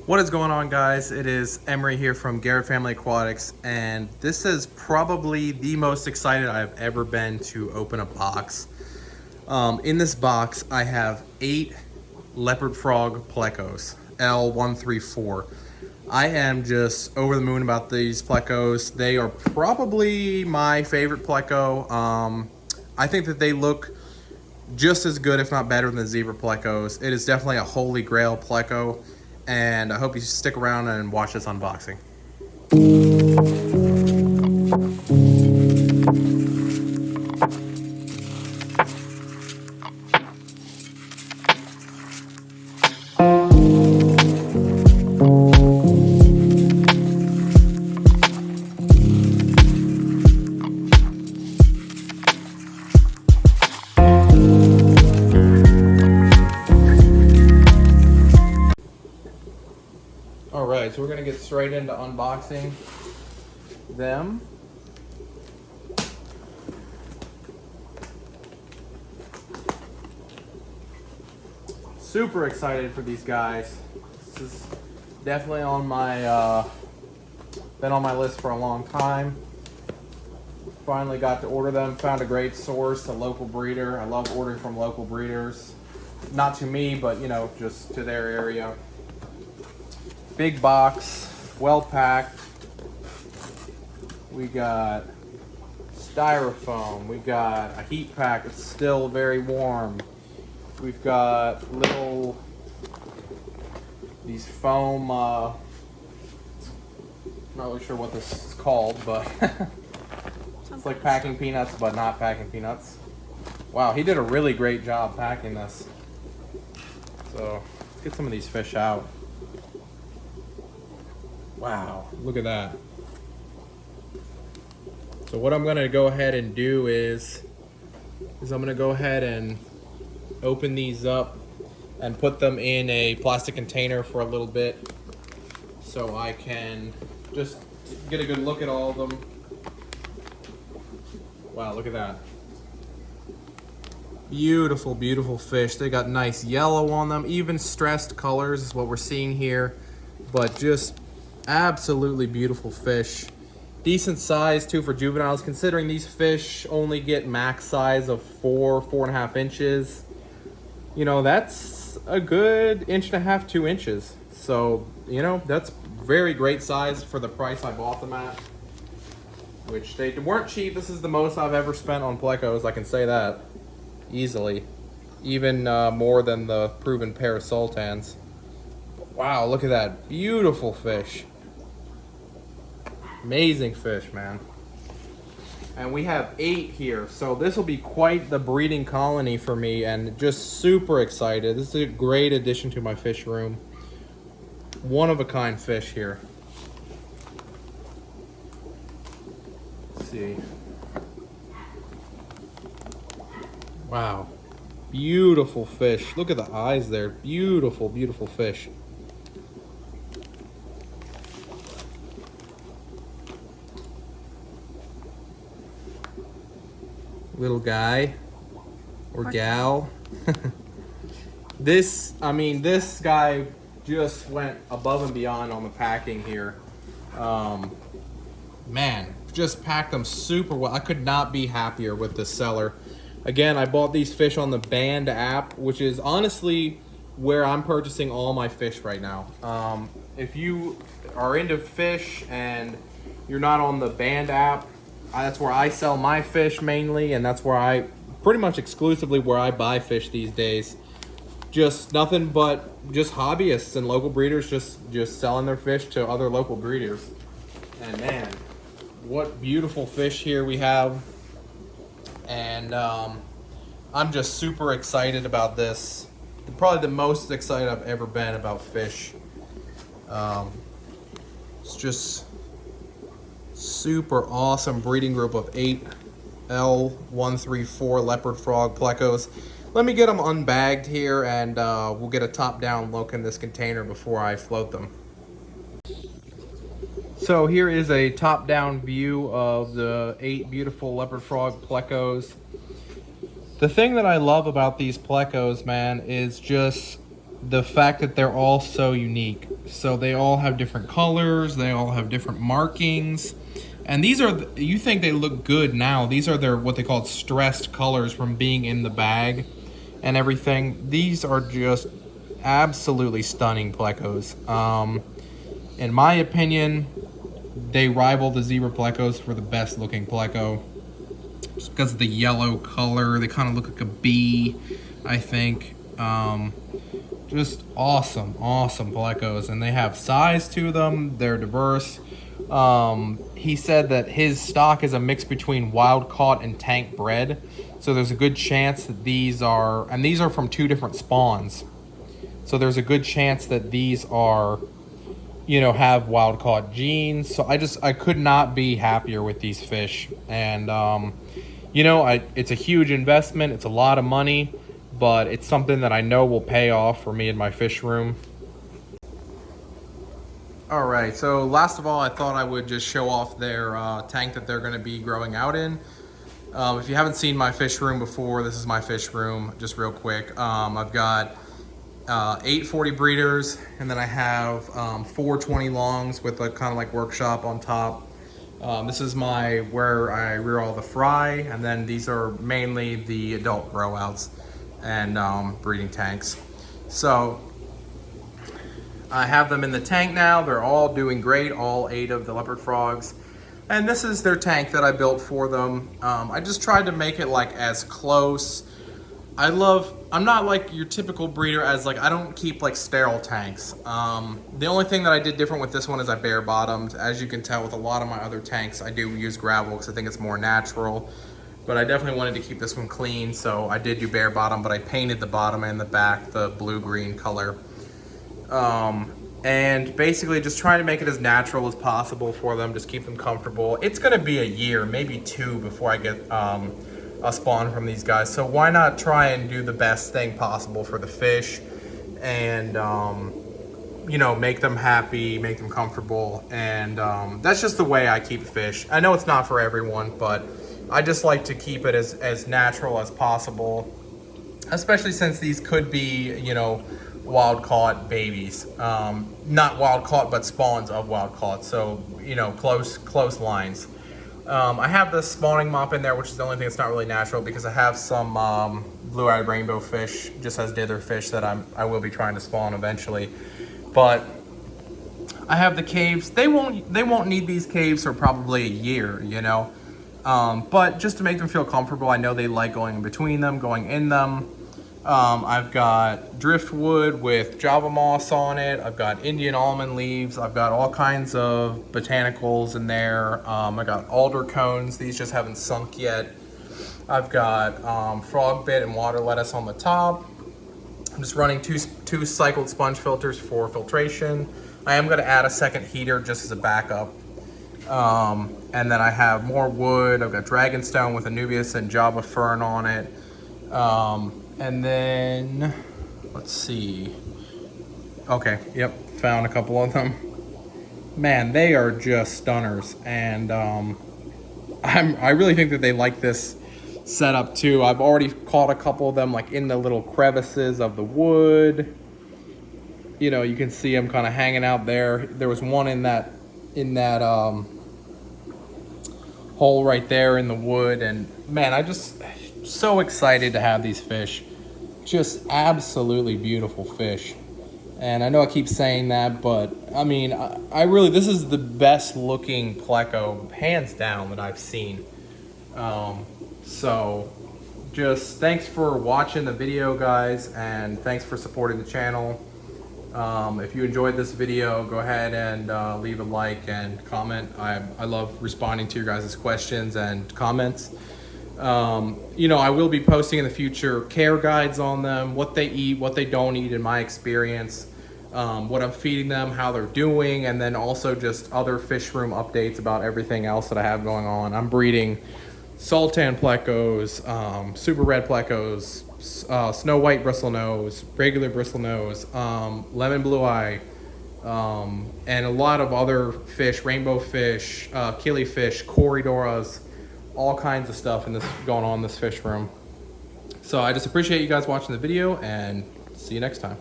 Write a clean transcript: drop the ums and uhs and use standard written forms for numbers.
What is going on, guys? It is Emery here from Garrett Family Aquatics, and this is probably the most excited I've ever been to open a box. In this box, I have 8 leopard frog plecos, L134. I am just over the moon about these plecos. They are probably my favorite pleco. I think that they look just as good, if not better, than the zebra plecos. It is definitely a holy grail pleco, and I hope you stick around and watch this unboxing. Alright, so we're going to get straight into unboxing them. Super excited for these guys. This is definitely on my, been on my list for a long time. Finally got to order them, found a great source, a local breeder. I love ordering from local breeders. Not to me, but you know, just to their area. Big box, well packed. We got styrofoam. We got a heat pack that's still very warm. We've got these foam, not really sure what this is called, but it's like packing peanuts, but not packing peanuts. Wow, he did a really great job packing this. So let's get some of these fish out. Wow, look at that. So what I'm gonna go ahead and do is I'm gonna go ahead and open these up and put them in a plastic container for a little bit so I can just get a good look at all of them. Wow, look at that. Beautiful, beautiful fish. They got nice yellow on them, even stressed colors is what we're seeing here, but just absolutely beautiful fish. Decent size too for juveniles, considering these fish only get max size of 4.5 inches. You know, that's a good 1.5 to 2 inches. So, you know, that's very great size for the price I bought them at, which they weren't cheap. This is the most I've ever spent on plecos, I can say that easily. Even more than the proven pair of sultans. Wow, look at that beautiful fish. Amazing fish, man. And we have 8 here, so this will be quite the breeding colony for me, and just super excited. This is a great addition to my fish room. One of a kind fish here. Let's see. Wow. Beautiful fish. Look at the eyes there. Beautiful, beautiful fish. Little guy or gal. This guy just went above and beyond on the packing here. Man, just packed them super well. I could not be happier with this seller. Again, I bought these fish on the Band app, which is honestly where I'm purchasing all my fish right now. If you are into fish and you're not on the Band app, that's where I sell my fish mainly, and that's where I pretty much exclusively where I buy fish these days. Just nothing but just hobbyists and local breeders just selling their fish to other local breeders. And man, what beautiful fish here we have. And I'm just super excited about this. Probably the most excited I've ever been about fish. It's just super awesome breeding group of 8 L134 Leopard frog plecos. Let me get them unbagged here, and we'll get a top-down look in this container before I float them. So here is a top-down view of the 8 beautiful leopard frog plecos. The thing that I love about these plecos, man, is just the fact that they're all so unique. So they all have different colors, they all have different markings. And these are, you think they look good now. These are their, what they call stressed colors from being in the bag and everything. These are just absolutely stunning plecos. In my opinion, they rival the zebra plecos for the best looking pleco. Just because of the yellow color, they kind of look like a bee, I think. Just awesome plecos, and they have size to them. They're diverse. He said that his stock is a mix between wild caught and tank bred, so there's a good chance that these are, and these are from 2 different spawns, so there's a good chance that these are, you know, have wild caught genes. So I could not be happier with these fish. And you know, it's a huge investment, it's a lot of money, but it's something that I know will pay off for me and my fish room. All right, so last of all, I thought I would just show off their tank that they're gonna be growing out in. If you haven't seen my fish room before, this is my fish room, just real quick. I've got 8 40 breeders, and then I have 4 20 longs with a kind of like workshop on top. This is where I rear all the fry, and then these are mainly the adult grow outs and breeding tanks. So I have them in the tank now. They're all doing great, all 8 of the leopard frogs. And this is their tank that I built for them. I just tried to make it like as close. I'm not like your typical breeder, as like I don't keep like sterile tanks. The only thing that I did different with this one is I bare bottomed. As you can tell with a lot of my other tanks, I do use gravel because I think it's more natural. But I definitely wanted to keep this one clean, so I did do bare bottom, but I painted the bottom and the back the blue-green color. And basically just trying to make it as natural as possible for them, just keep them comfortable. It's gonna be a year, maybe 2, before I get a spawn from these guys. So why not try and do the best thing possible for the fish and, you know, make them happy, make them comfortable. And that's just the way I keep fish. I know it's not for everyone, but I just like to keep it as natural as possible, especially since these could be, you know, wild caught babies. Not wild caught, but spawns of wild caught. So, you know, close lines. I have this spawning mop in there, which is the only thing that's not really natural, because I have some blue-eyed rainbow fish, just as dither fish, that I will be trying to spawn eventually. But I have the caves. They won't need these caves for probably a year, you know. But just to make them feel comfortable, I know they like going in between them, going in them. I've got driftwood with Java moss on it. I've got Indian almond leaves. I've got all kinds of botanicals in there. I got alder cones. These just haven't sunk yet. I've got frog bit and water lettuce on the top. I'm just running two cycled sponge filters for filtration. I am going to add a second heater just as a backup. And then I have more wood. I've got dragonstone with Anubias and Java fern on it. And then, let's see. Okay, yep, found a couple of them. Man, they are just stunners. And I really think that they like this setup too. I've already caught a couple of them like in the little crevices of the wood. You know, you can see them kind of hanging out there. There was one in that hole right there in the wood. And man, I just so excited to have these fish. Just absolutely beautiful fish. And I know I keep saying that, but I mean, I really, this is the best looking pleco hands down that I've seen. So just thanks for watching the video, guys, and thanks for supporting the channel. If you enjoyed this video, go ahead and leave a like and comment. I love responding to your guys' questions and comments. You know, I will be posting in the future care guides on them, what they eat, what they don't eat in my experience, what I'm feeding them, how they're doing, and then also just other fish room updates about everything else that I have going on. I'm breeding Sultan plecos, super red plecos, snow white bristlenose, regular bristlenose, lemon blue eye, and a lot of other fish, rainbow fish, killifish, corridoras, all kinds of stuff going on in this fish room. So I just appreciate you guys watching the video, and see you next time.